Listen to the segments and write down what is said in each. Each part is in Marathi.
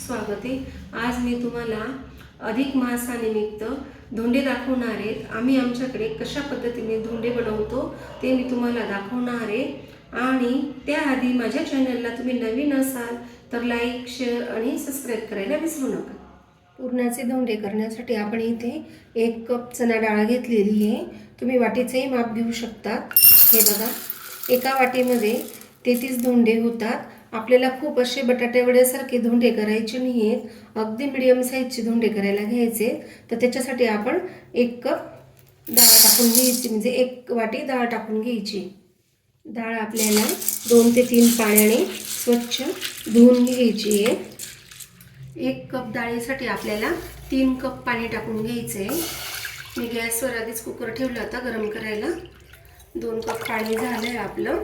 स्वागत आहे। आज मी तुम्हाला अधिक मासानिमित्त धोंडे दाखवणार आहे। आम्ही आमच्याकडे कशा पद्धतीने धोंडे बनवतो ते मी तुम्हाला दाखवणार आहे। आणि त्याआधी माझ्या चॅनलला तुम्ही नवीन असाल तर लाईक, शेअर आणि सबस्क्राइब करायला विसरू नका। पुरणाचे धोंडे करण्यासाठी आपण इथे 1 कप चणा डाळ घेतलेली आहे। तुम्ही वाटीचे माप घेऊ शकता। हे बघा, एका वाटीमध्ये 33 धोंडे होतात। आपल्याला खूप असे बटाटे वड्यासारखे धोंडे करायचे नाहीत, अगदी मीडियम साईजचे धोंडे करायला घ्यायचे। तर त्याच्यासाठी आपण 1 कप डाळ टाकून घ्यायची, म्हणजे 1 वाटी डाळ टाकून घ्यायची। डाळ आपल्याला 2 ते 3 पाण्याने स्वच्छ धुवून घ्यायची आहे। 1 कप डाळीसाठी आपल्याला 3 कप पाणी टाकून घ्यायचे। मी गॅसवर आधीच कुकर ठेवला होता गरम करायला। 2 कप पाणी झालंय आपलं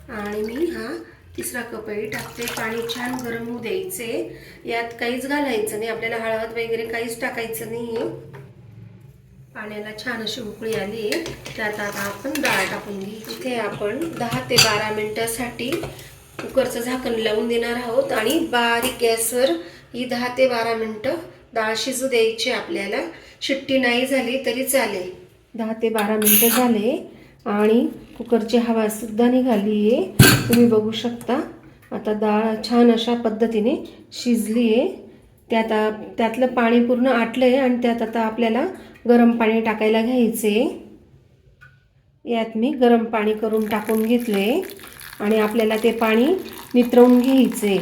आणि मी हा 3रा कपही टाकते। पाणी छान गरम होऊ द्यायचे। यात काहीच घालायचं नाही, आपल्याला हळद वगैरे काहीच टाकायचं नाही। पाण्याला छान अशी उकळी आली, त्यात आता आपण डाळ टाकून घेऊ। इथे आपण 10 ते 12 मिनिटांसाठी कुकरचं झाकण लावून देणार आहोत आणि बारीक गॅसवर ही 10 ते 12 मिनिटं डाळ शिजू द्यायची आपल्याला। शिट्टी नाही झाली तरी चालेल। 10 ते 12 मिनिटं झाले आणि कुकरची हवा सुद्धा निघाली आहे, तुम्ही बघू शकता। आता डाळ छान अशा पद्धतीने शिजली आहे। त्यातलं पाणी पूर्ण आटलंय आणि त्यात आता आपल्याला गरम पाणी टाकायला घ्यायचे। यात मी गरम पाणी करून टाकून घेतले आणि आपल्याला ते पाणी नितरवून घ्यायचे।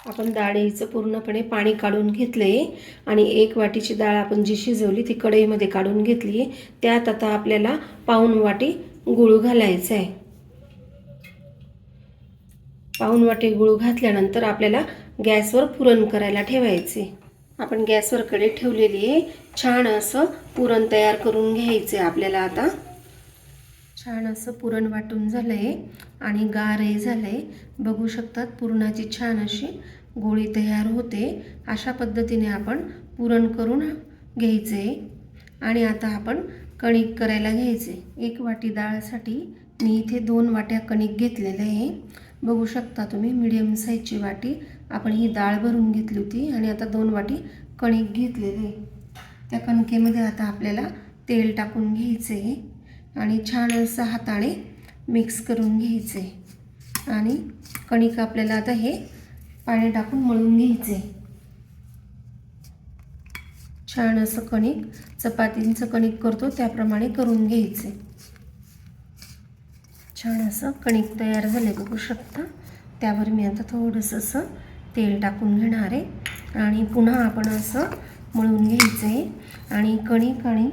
आपण डाळीचं पूर्णपणे पाणी काढून घेतले आणि 1 वाटीची डाळ आपण जी शिजवली ती कढईमध्ये काढून घेतली। त्यात आता आपल्याला पाऊण वाटी गूळ घालायचा आहे। पाऊण वाटी गूळ घातल्यानंतर आपल्याला गॅसवर पुरण करायला ठेवायचे। आपण गॅसवर कढई ठेवलेली आहे। छान असं पुरण तयार करून घ्यायचे आपल्याला। आता छान असं पुरण वाटून झालंय आणि गारही झालंय, बघू शकतात। पुरणाची छान अशी गोळी तयार होते। अशा पद्धतीने आपण पुरण करून घ्यायचे आणि आता आपण कणिक करायला घ्यायचे। 1 वाटी डाळसाठी मी इथे 2 वाट्या कणिक घेतलेले आहे, बघू शकता तुम्ही। मीडियम साईजची वाटी आपण ही डाळ भरून घेतली होती आणि आता 2 वाटी कणिक घेतलेले। त्या कणकेमध्ये आता आपल्याला तेल टाकून घ्यायचे आणि छान असं हाताने मिक्स करून घ्यायचे आणि कणिक आपल्याला आता हे पाणी टाकून मळून घ्यायचे। छान असं कणिक चपातींचं कणिक करतो त्याप्रमाणे करून घ्यायचे। छान असं कणिक तयार झाले, बघू शकता। त्यावर मी आता थोडंसं असं तेल टाकून घेणार आहे आणि पुन्हा आपण असं मळून घ्यायचे आणि कणिक आणि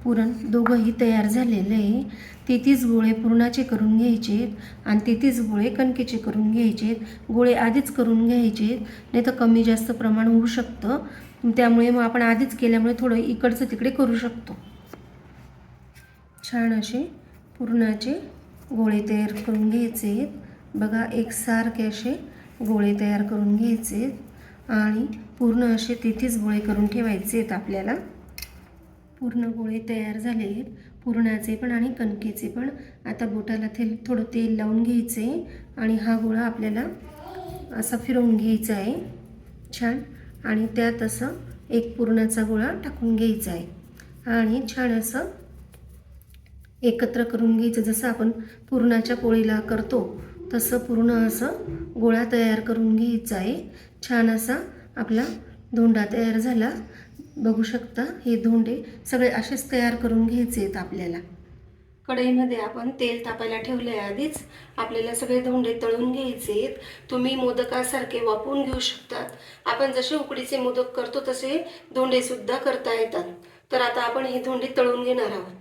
पुरण दोघंही तयार झालेले आहे। 33 गोळे पुरणाचे करून घ्यायचे आणि 33 गोळे कणकेचे करून घ्यायचे। गोळे आधीच करून घ्यायचे, नाही तर कमी जास्त प्रमाण होऊ शकतं, त्यामुळे मग आपण आधीच केल्यामुळे थोडं इकडचं तिकडे करू शकतो। छान असे पुरणाचे गोळे तयार करून घ्यायचे। बघा, एकसारखे असे गोळे तयार करून घ्यायचे आणि पूर्ण असे 33 गोळे करून ठेवायचे आहेत आपल्याला। पूर्ण गोळे तयार झाले आहेत, पुरणाचे पण आणि कणकेचे पण। आता बोटाला थोडं तेल लावून घ्यायचे आणि हा गोळा आपल्याला असा फिरवून घ्यायचा आहे छान, आणि त्यात असं एक पुरणाचा गोळा टाकून घ्यायचा आहे आणि छान असं एकत्र करून घ्यायचं। जसं आपण पुरणाच्या पोळीला करतो तसं पूर्ण असं गोळा तयार करून घ्यायचा आहे। छान असा आपला धोंडा तयार झाला, बघू शकता। हे धोंडे सगळे असेच तयार करून घ्यायचे आहेत आपल्याला। कढईमध्ये आपण तेल तापायला ठेवले आधीच, आपल्याला सगळे धोंडे तळून घ्यायचे आहेत। तुम्ही मोदकासारखे वाफवून घेऊ शकतात। आपण जसे उकडीचे मोदक करतो तसे धोंडे सुद्धा करता येतात। तर आता आपण हे धोंडे तळून घेणार आहोत।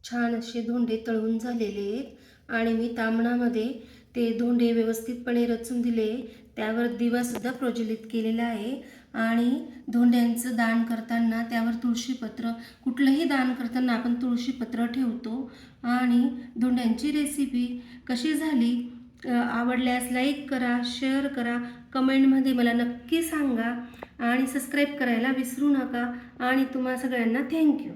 छान असे धोंडे तळून झालेले आहेत आणि मी तामणामध्ये ते धोंडे व्यवस्थितपणे रचून दिले। त्यावर दिवासुद्धा प्रज्वलित केलेला आहे आणि धोंड्यांचं दान करताना त्यावर तुळशीपत्र, कुठलंही दान करताना आपण तुळशीपत्र ठेवतो। आणि धोंड्यांची रेसिपी कशी झाली आवडल्यास लाईक करा, शेअर करा, कमेंटमध्ये मला नक्की सांगा आणि सबस्क्राईब करायला विसरू नका. आणि तुम्हा सगळ्यांना थँक्यू.